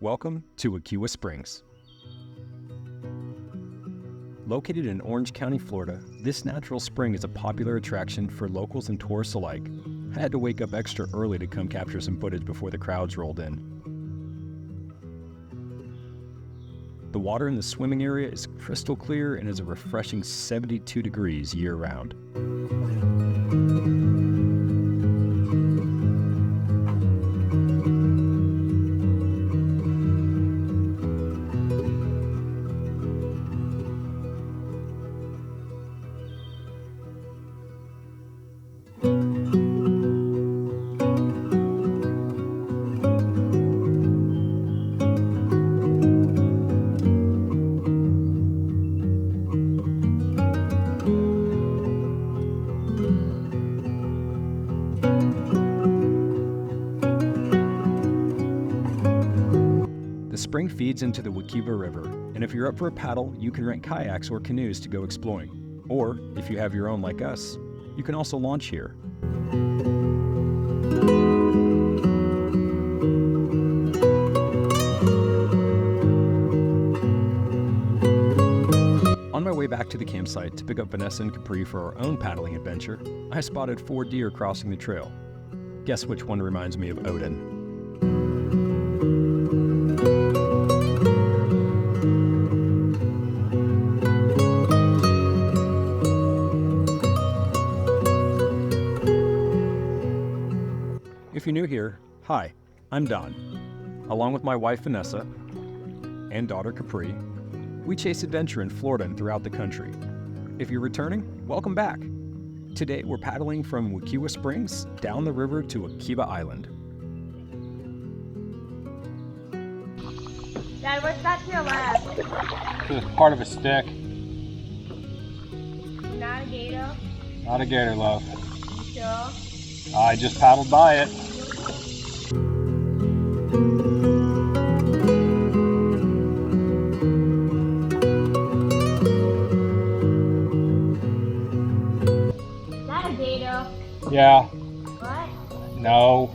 Welcome to Wekiwa Springs. Located in Orange County, Florida, this natural spring is a popular attraction for locals and tourists alike. I had to wake up extra early to come capture some footage before the crowds rolled in. The water in the swimming area is crystal clear and is a refreshing 72 degrees year-round. The spring feeds into the Wekiva River, and if you're up for a paddle, you can rent kayaks or canoes to go exploring. Or, if you have your own like us, you can also launch here. On my way back to the campsite to pick up Vanessa and Capri for our own paddling adventure, I spotted 4 deer crossing the trail. Guess which one reminds me of Odin? If you're new here, hi, I'm Don. Along with my wife Vanessa and daughter Capri, we chase adventure in Florida and throughout the country. If you're returning, welcome back. Today we're paddling from Wekiwa Springs down the river to Wekiva Island. Dad, what's that to your left? It's part of a stick. Not a gator? Not a gator, love. You sure? I just paddled by it. Is that a gator? Yeah. What? No.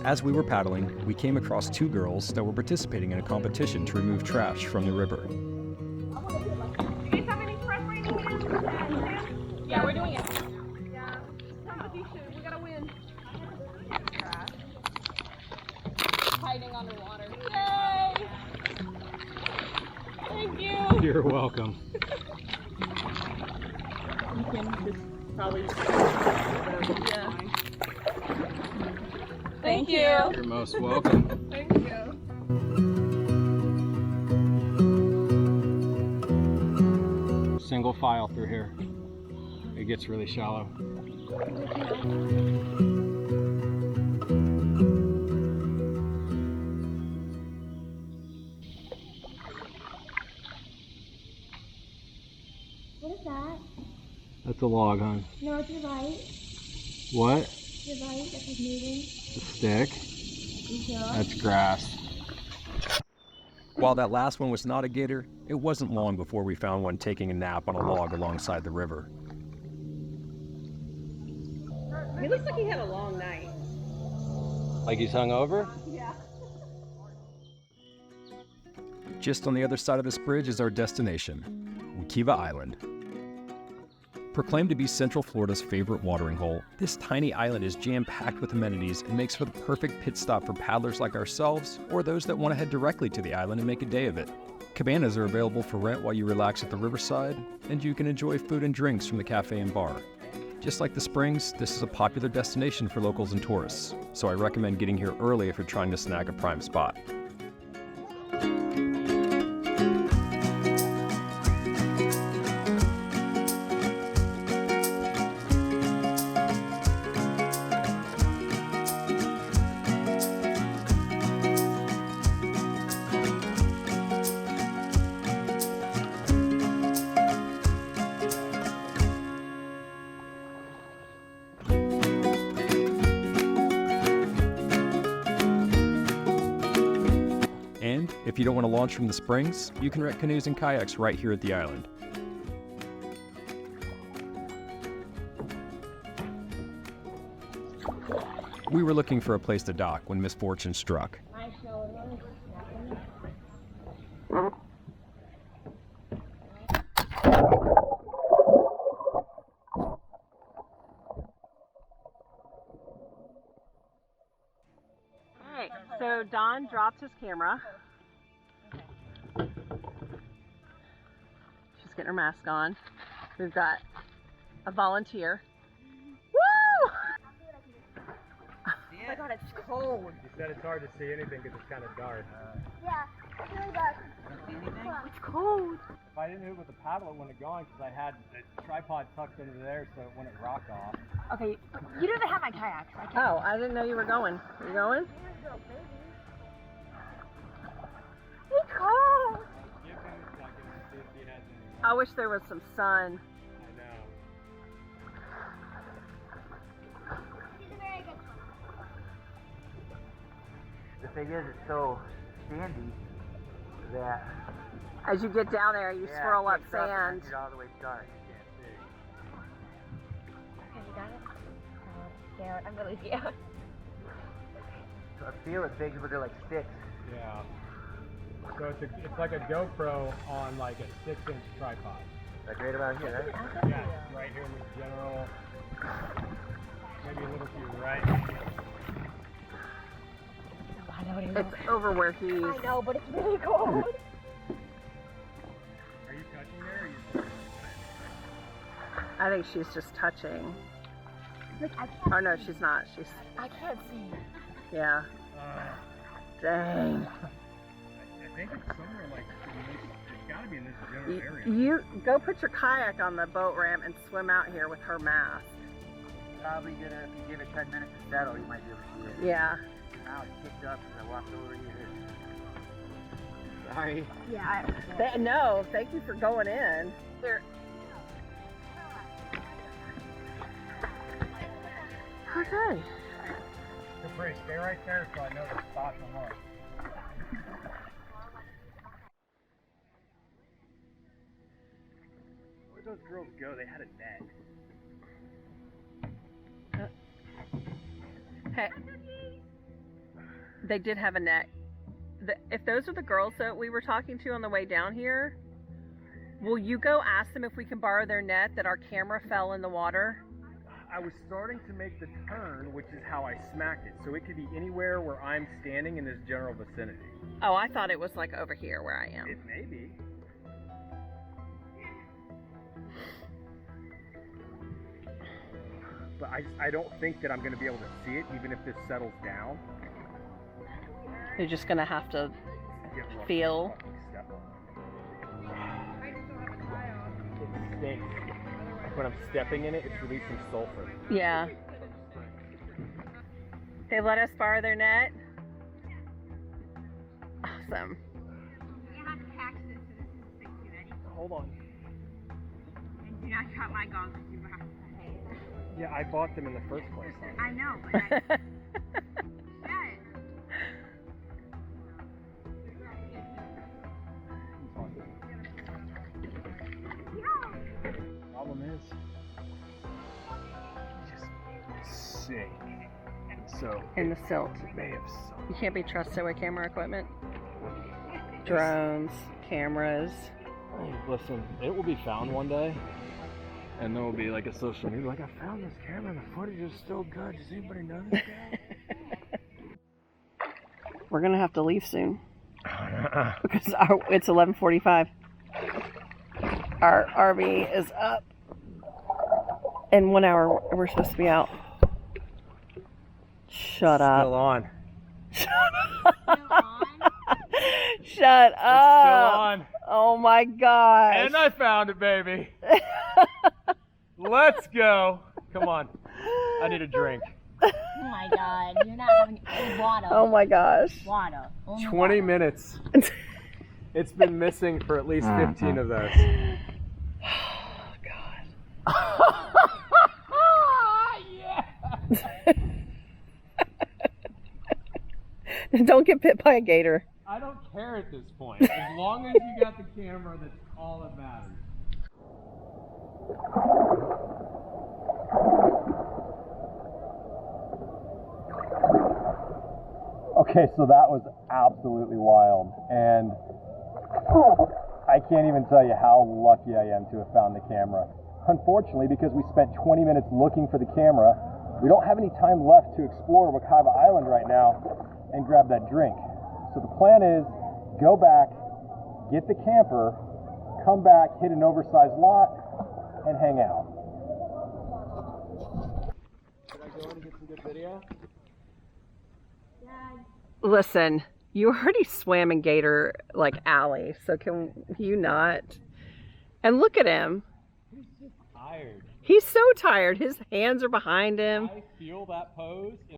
As we were paddling, we came across 2 girls that were participating in a competition to remove trash from the river. Do you guys have any preference? Yeah, we're doing it. Yeah, competition. We gotta win. Hiding underwater. Yay! Thank you. You're welcome. You can just probably. Yeah. Thank you. You're most welcome. Thank you. Single file through here. It gets really shallow. What is that? That's a log, hon. No, it's your right. What? Your right. That's just moving. A stick? You sure? That's grass. While that last one was not a gator, it wasn't long before we found one taking a nap on a log alongside the river. He looks like he had a long night. Like he's hungover? Yeah. Just on the other side of this bridge is our destination, Wekiva Island. Proclaimed to be Central Florida's favorite watering hole, this tiny island is jam-packed with amenities and makes for the perfect pit stop for paddlers like ourselves or those that want to head directly to the island and make a day of it. Cabanas are available for rent while you relax at the riverside, and you can enjoy food and drinks from the cafe and bar. Just like the Springs, this is a popular destination for locals and tourists, so I recommend getting here early if you're trying to snag a prime spot. And if you don't want to launch from the Springs, you can rent canoes and kayaks right here at the island. We were looking for a place to dock when misfortune struck. Alright, so Don dropped his camera. She's getting her mask on. We've got a volunteer. Woo! Oh my god, it's cold. You said it's hard to see anything because it's kind of dark. Yeah, it's really dark. It's cold. If I didn't do it with the paddle, it wouldn't have gone because I had the tripod tucked into there so it wouldn't rock off. Okay, you don't even have my kayak. So I can't. Oh, I didn't know you were going. Are you going? It's cold. Give him a second and see if he has any. I wish there was some sun. I know. He's a very good The thing is, it's so sandy that As you get down there, you swirl up it picks up and sand. makes it all the way dark. You can't see. Okay, you got it? Scared. I'm really scared. So I feel it big, but they're like sticks. Yeah. So it's like a GoPro on like a 6-inch tripod. Like right about here, right? Yeah, it's right here in the general. Maybe a little to your right. I know what It's over where he's. I know, but it's really cold. Are you touching there? Or are you... I think she's just touching. Look, I can't. Oh no, she's not. She's. I can't see. Yeah. Dang. I think it's somewhere like it's got to be in this general area. You go put your kayak on the boat ramp and swim out here with her mask. Probably gonna, if you give it 10 minutes to settle, you might be able to see it. Yeah. Now it's picked up as I walked over here. Sorry. Yeah. No, thank you for going in. There. Okay. Capri, stay right there so I know the spot to mark. Where'd those girls go? They had a net. Hey. They did have a net. If those are the girls that we were talking to on the way down here, will you go ask them if we can borrow their net that our camera fell in the water? I was starting to make the turn, which is how I smacked it. So it could be anywhere where I'm standing in this general vicinity. Oh, I thought it was like over here where I am. It may be. But I don't think that I'm going to be able to see it, even if this settles down. You're just gonna have to Get lucky. feel. Step on it. It stinks. Like when I'm stepping in it, it's releasing sulfur. Yeah. They let us borrow their net. Awesome. You have to catch this, so this is 60 ready. Hold on. And do not drop my goggles. You have to pay. Yeah, I bought them in the first place. I know, but I. Yeah. Problem is, just sick. So In the silt. it may have sunk. You can't be trusted with camera equipment. Drones, cameras. Listen, it will be found one day, and there will be like a social media like, I found this camera and the footage is still good. Does anybody know this guy? We're gonna have to leave soon because it's 11:45. Our RV is up. In 1 hour, we're supposed to be out. Shut up. Still on. Shut up. It's still on. Oh my gosh. And I found it, baby. Let's go. Come on. I need a drink. Oh my god, you're not having any water. Oh my gosh. Water. Only 20 water. minutes. It's been missing for at least 15 of those. Oh god. Yeah. Don't get bit by a gator. I don't care at this point. As long as you got the camera, that's all that matters. Okay, so that was absolutely wild, and I can't even tell you how lucky I am to have found the camera. Unfortunately, because we spent 20 minutes looking for the camera, we don't have any time left to explore Wekiva Island right now and grab that drink. So the plan is, go back, get the camper, come back, hit an oversized lot, and hang out. Should I go in and get some good video? Listen, you already swam in Gator like alley, so can you not? And look at him. He's just tired. He's so tired. His hands are behind him. I feel that pose.